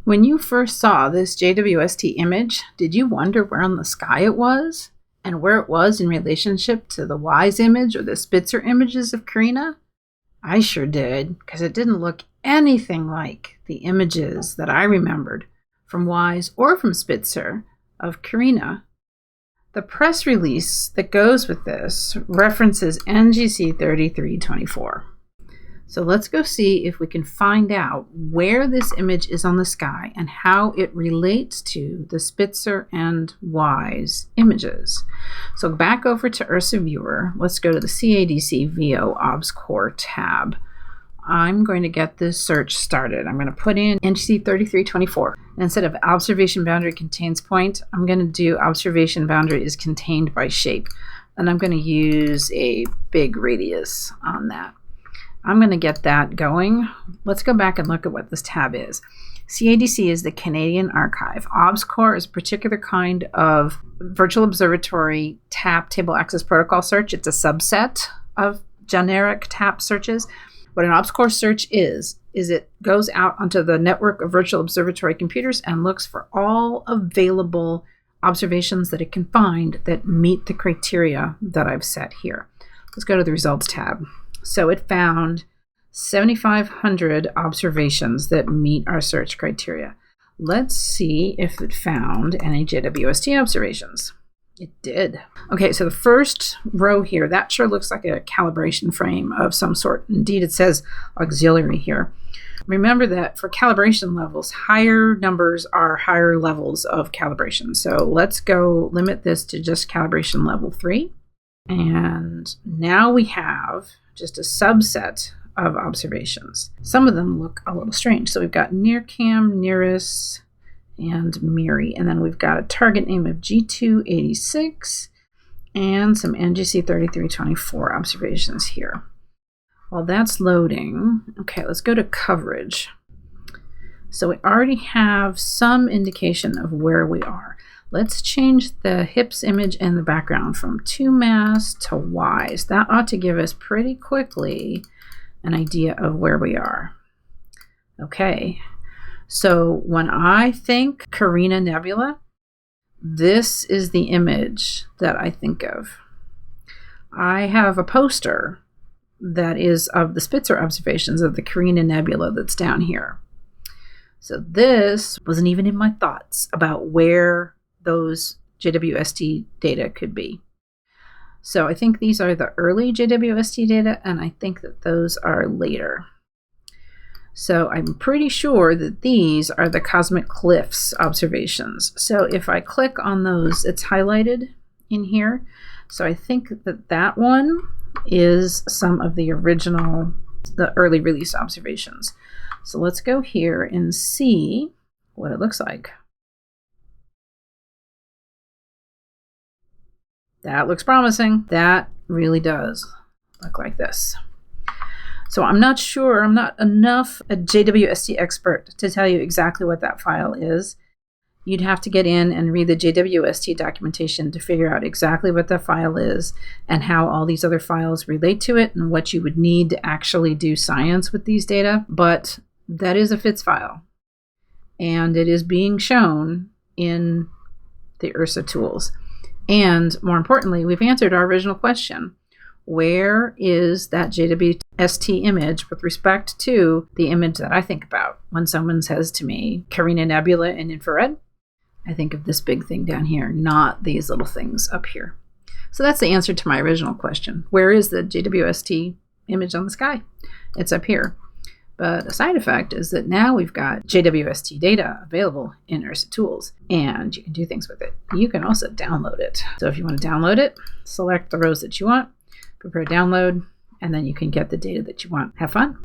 When you first saw this JWST image, did you wonder where on the sky it was? And where it was in relationship to the WISE image or the Spitzer images of Carina? I sure did, because it didn't look anything like the images that I remembered from WISE or from Spitzer of Carina. The press release that goes with this references NGC 3324. So let's go see if we can find out where this image is on the sky and how it relates to the Spitzer and WISE images. So back over to IRSA Viewer, let's go to the CADC VO OBS Core tab. I'm going to get this search started. I'm going to put in NGC 3324. Instead of observation boundary contains point, I'm going to do observation boundary is contained by shape. And I'm going to use a big radius on that. I'm going to get that going. Let's go back and look at what this tab is. CADC is the Canadian Archive. OBS Core is a particular kind of virtual observatory TAP table access protocol search. It's a subset of generic TAP searches. What an OBS Core search is it goes out onto the network of virtual observatory computers and looks for all available observations that it can find that meet the criteria that I've set here. Let's go to the results tab. So it found 7,500 observations that meet our search criteria. Let's see if it found any JWST observations. It did. Okay, so the first row here, that sure looks like a calibration frame of some sort. Indeed, it says auxiliary here. Remember that for calibration levels, higher numbers are higher levels of calibration. So let's go limit this to just calibration level 3. And now we have just a subset of observations. Some of them look a little strange. So we've got NearCam, Nearest, and MIRI. And then we've got a target name of G286 and some NGC 3324 observations here. While that's loading, okay, let's go to coverage. So we already have some indication of where we are. Let's change the HIPS image in the background from 2MAS to WISE. That ought to give us pretty quickly an idea of where we are. Okay, so when I think Carina Nebula, this is the image that I think of. I have a poster that is of the Spitzer observations of the Carina Nebula that's down here. So this wasn't even in my thoughts about where those JWST data could be. So I think these are the early JWST data, and I think that those are later. So I'm pretty sure that these are the Cosmic Cliffs observations. So if I click on those, it's highlighted in here. So I think that that one is some of the original, the early release observations. So let's go here and see what it looks like. That looks promising. That really does look like this. So I'm not sure, I'm not enough a JWST expert to tell you exactly what that file is. You'd have to get in and read the JWST documentation to figure out exactly what that file is and how all these other files relate to it and what you would need to actually do science with these data. But that is a FITS file, and it is being shown in the IRSA tools. And more importantly, we've answered our original question. Where is that JWST image with respect to the image that I think about when someone says to me, Carina Nebula in infrared? I think of this big thing down here, not these little things up here. So that's the answer to my original question. Where is the JWST image on the sky? It's up here. But a side effect is that now we've got JWST data available in IRSA tools, and you can do things with it. You can also download it. So if you want to download it, select the rows that you want, prepare download, and then you can get the data that you want. Have fun.